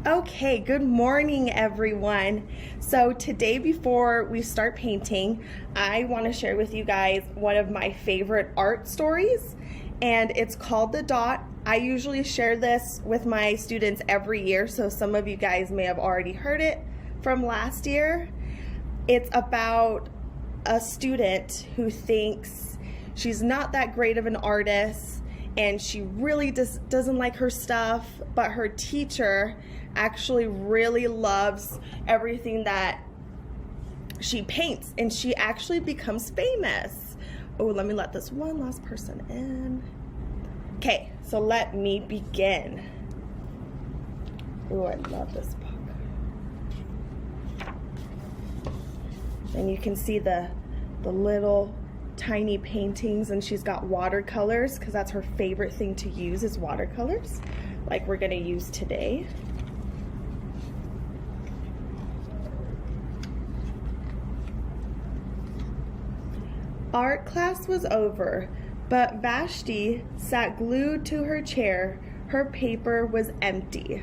Okay, good morning everyone. So today before we start painting, I want to share with you guys one of my favorite art stories, and it's called The Dot. I usually share this with my students every year, so some of you guys may have already heard it from last year. It's about a student who thinks she's not that great of an artist and she really doesn't like her stuff, but her teacher actually really loves everything that she paints, and she actually becomes famous. Oh, let me let this one last person in. Okay, so let me begin. Oh, I love this book. And you can see the little tiny paintings, and she's got watercolors because that's her favorite thing to use is watercolors, like we're gonna use today. Art class was over, but Vashti sat glued to her chair. Her paper was empty.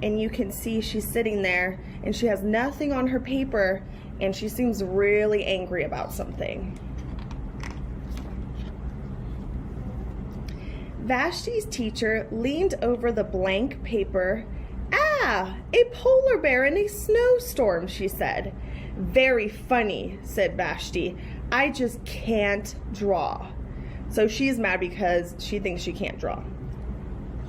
And you can see she's sitting there and she has nothing on her paper, and she seems really angry about something. Vashti's teacher leaned over the blank paper. "Ah, a polar bear in a snowstorm," she said. "Very funny," said Vashti. "I just can't draw." So she's mad because she thinks she can't draw.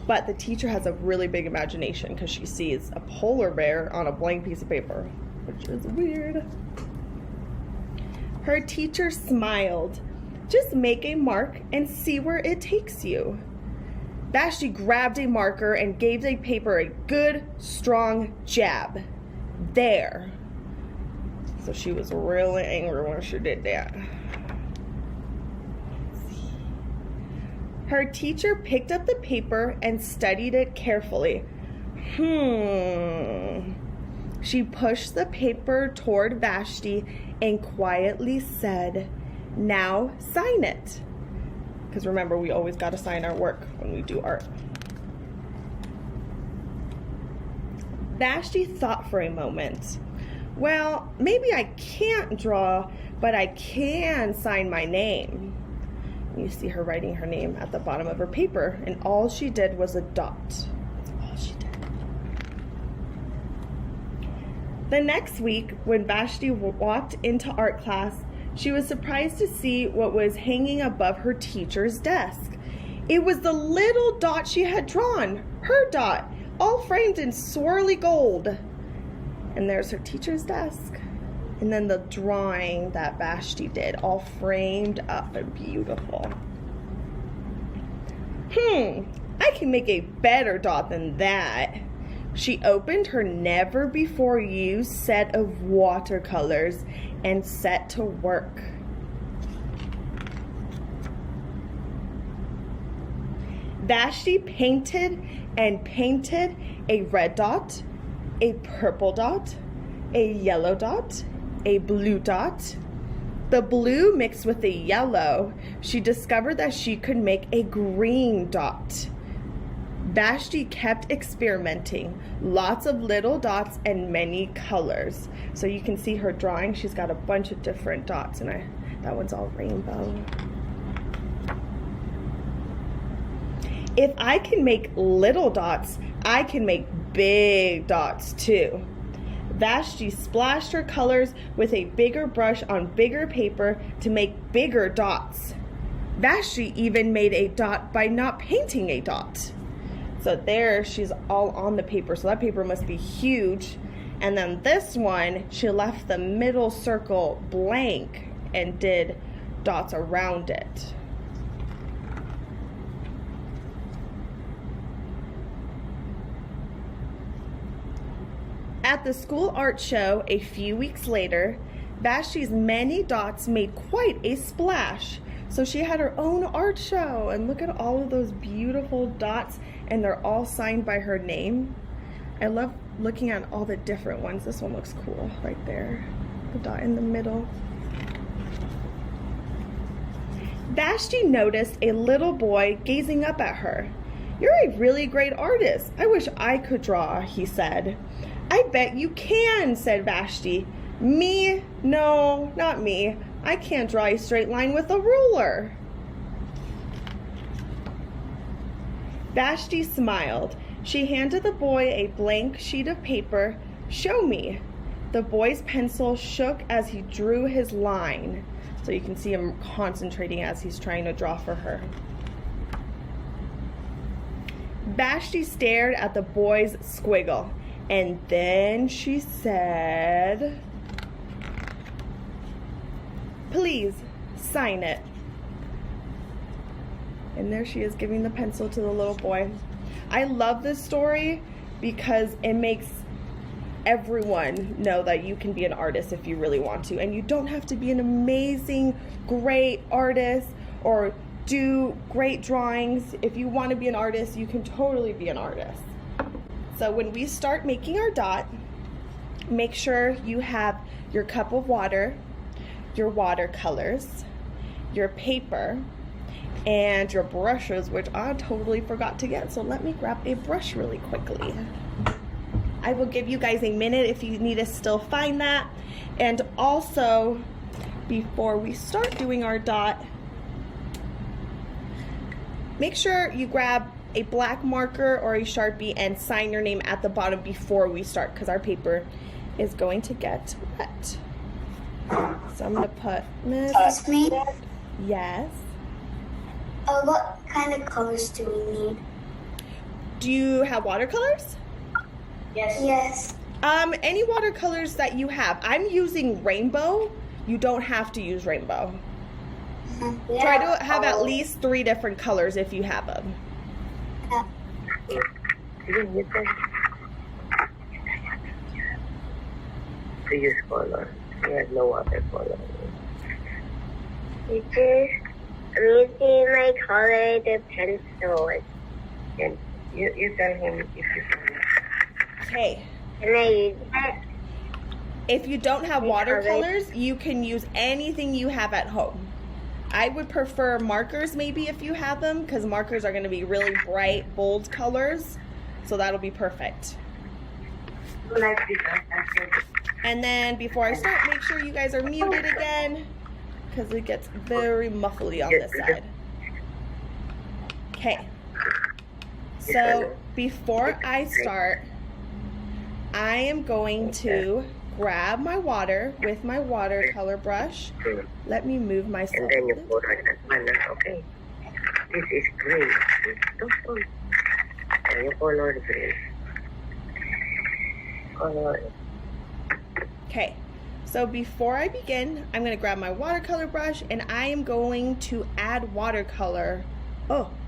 But the teacher has a really big imagination because she sees a polar bear on a blank piece of paper, which is weird. Her teacher smiled. "Just make a mark and see where it takes you." Vashti grabbed a marker and gave the paper a good, strong jab. There. So she was really angry when she did that. Her teacher picked up the paper and studied it carefully. She pushed the paper toward Vashti and quietly said, "Now sign it." Because remember, we always got to sign our work when we do art. Vashti thought for a moment. "Well, maybe I can't draw, but I can sign my name." You see her writing her name at the bottom of her paper, and all she did was a dot. That's all she did. The next week, when Vashti walked into art class, she was surprised to see what was hanging above her teacher's desk. It was the little dot she had drawn, her dot, all framed in swirly gold. And there's her teacher's desk. And then the drawing that Vashti did, all framed up and beautiful. I can make a better dot than that. She opened her never-before-used set of watercolors and set to work. Vashti painted and painted a red dot, a purple dot, a yellow dot, a blue dot. The blue mixed with the yellow, she discovered that she could make a green dot. Vashti kept experimenting, lots of little dots and many colors. So you can see her drawing, she's got a bunch of different dots, and that one's all rainbow. If I can make little dots, I can make big dots too. Vashti splashed her colors with a bigger brush on bigger paper to make bigger dots. Vashti even made a dot by not painting a dot. So there, she's all on the paper. So that paper must be huge. And then this one, she left the middle circle blank and did dots around it. At the school art show a few weeks later, Vashti's many dots made quite a splash. So she had her own art show, and look at all of those beautiful dots, and they're all signed by her name. I love looking at all the different ones. This one looks cool right there, the dot in the middle. Vashti noticed a little boy gazing up at her. You're a really great artist. I wish I could draw, he said. I bet you can, said Vashti. Me? No, not me. I can't draw a straight line with a ruler. Vashti smiled. She handed the boy a blank sheet of paper. Show me. The boy's pencil shook as he drew his line. So you can see him concentrating as he's trying to draw for her. Vashti stared at the boy's squiggle, and then she said, "Please, sign it." And there she is giving the pencil to the little boy. I love this story because it makes everyone know that you can be an artist if you really want to. And you don't have to be an amazing, great artist or do great drawings. If you want to be an artist, you can totally be an artist. So when we start making our dot, make sure you have your cup of water, your watercolors, your paper, and your brushes, which I totally forgot to get. So let me grab a brush really quickly. I will give you guys a minute if you need to still find that. And also, before we start doing our dot, make sure you grab a black marker or a Sharpie and sign your name at the bottom before we start, because our paper is going to get wet. So I'm going to put Miss. Excuse me? Yes. What kind of colors do we need? Do you have watercolors? Yes. Any watercolors that you have. I'm using rainbow. You don't have to use rainbow. Yeah. Try to have at least 3 different colors if you have them. To use color. We have no watercolor. Teacher, I'm using my colored pencil. And you tell him if you can. Okay. Can I use it? If you don't have watercolors, you can use anything you have at home. I would prefer markers maybe if you have them, because markers are going to be really bright, bold colors. So that'll be perfect. And then before I start, make sure you guys are muted again, because it gets very muffly on this side. Okay. So before I start, I am going to grab my water with my watercolor brush. Let me move myself. And then you put on that one, okay? This is green. And you color green. Color. Okay, so before I begin, I'm going to grab my watercolor brush and I am going to add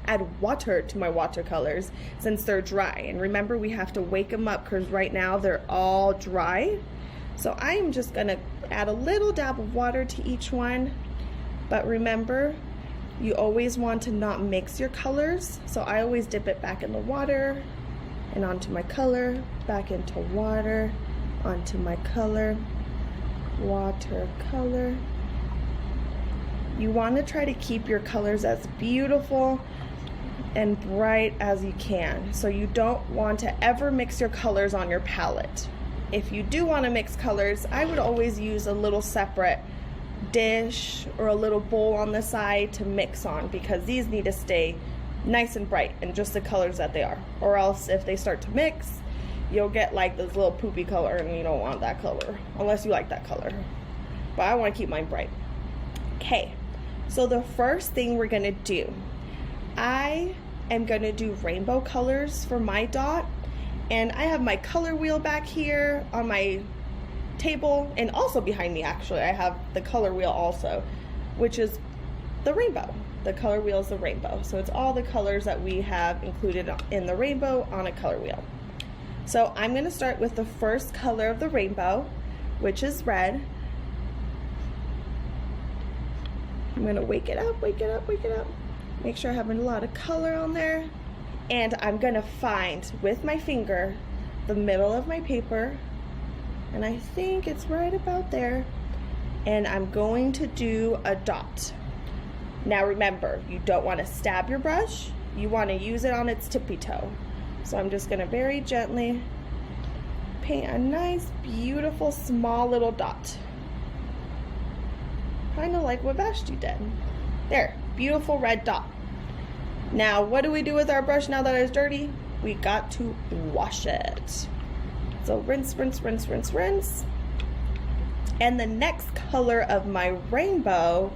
add water to my watercolors since they're dry. And remember, we have to wake them up because right now they're all dry. So I am just going to add a little dab of water to each one. But remember, you always want to not mix your colors. So I always dip it back in the water and onto my color, back into water, onto my color, watercolor. You want to try to keep your colors as beautiful and bright as you can. So you don't want to ever mix your colors on your palette. If you do want to mix colors, I would always use a little separate dish or a little bowl on the side to mix on, because these need to stay nice and bright and just the colors that they are. Or else if they start to mix, you'll get like this little poopy color, and you don't want that color unless you like that color. But I want to keep mine bright. Okay, so the first thing we're going to do, I am going to do rainbow colors for my dot. And I have my color wheel back here on my table, and also behind me actually I have the color wheel also, which is the rainbow. The color wheel is the rainbow. So it's all the colors that we have included in the rainbow on a color wheel. So I'm going to start with the first color of the rainbow, which is red. I'm going to wake it up. Make sure I have a lot of color on there. And I'm going to find, with my finger, the middle of my paper. And I think it's right about there. And I'm going to do a dot. Now remember, you don't want to stab your brush. you want to use it on its tippy toe. So I'm just going to very gently paint a nice, beautiful, small little dot. Kind of like what Vashti did. There, beautiful red dot. Now, what do we do with our brush now that it's dirty? We got to wash it. So rinse, rinse, rinse, rinse, rinse. And the next color of my rainbow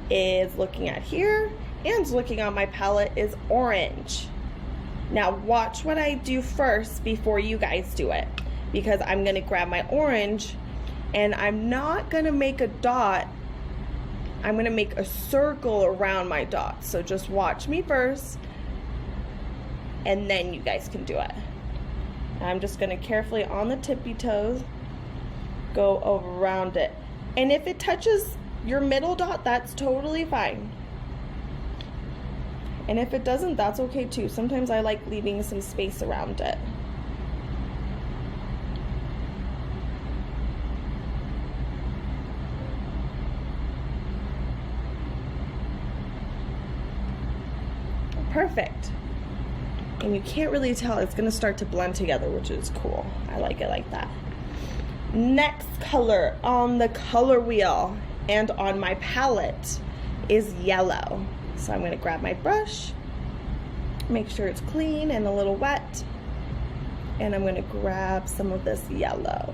is looking at here and looking on my palette is orange. Now watch what I do first before you guys do it, because I'm gonna grab my orange and I'm not gonna make a dot. I'm gonna make a circle around my dot. So just watch me first and then you guys can do it. I'm just gonna carefully on the tippy toes go around it. And if it touches your middle dot, that's totally fine. And if it doesn't, that's okay too. Sometimes I like leaving some space around it. Perfect. And you can't really tell, it's gonna start to blend together, which is cool. I like it like that. Next color on the color wheel and on my palette is yellow. So I'm gonna grab my brush, make sure it's clean and a little wet, and I'm gonna grab some of this yellow.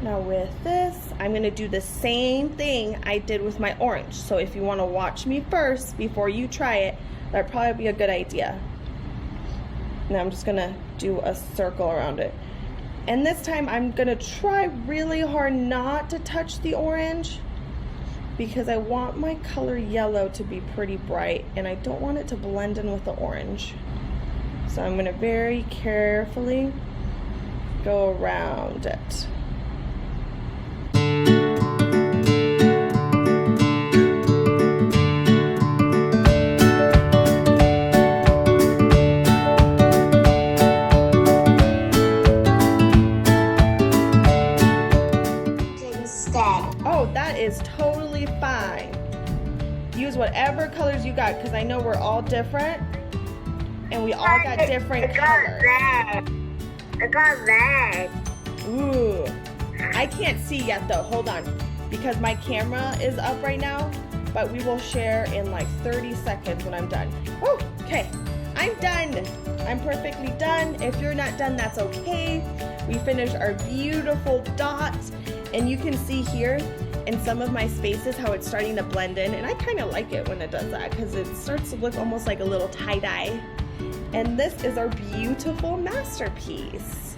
Now with this, I'm gonna do the same thing I did with my orange. So if you wanna watch me first before you try it, that'd probably be a good idea. Now I'm just gonna do a circle around it. And this time I'm gonna try really hard not to touch the orange because I want my color yellow to be pretty bright and I don't want it to blend in with the orange. So I'm gonna very carefully go around it. Is totally fine. Use whatever colors you got because I know we're all different and we all got different colors. I got red. Ooh, I can't see yet though. Hold on, because my camera is up right now, but we will share in like 30 seconds when I'm done. Oh, okay, I'm done. I'm perfectly done. If you're not done, that's okay. We finished our beautiful dots, and you can see here in some of my spaces how it's starting to blend in, and I kind of like it when it does that because it starts to look almost like a little tie-dye. And this is our beautiful masterpiece.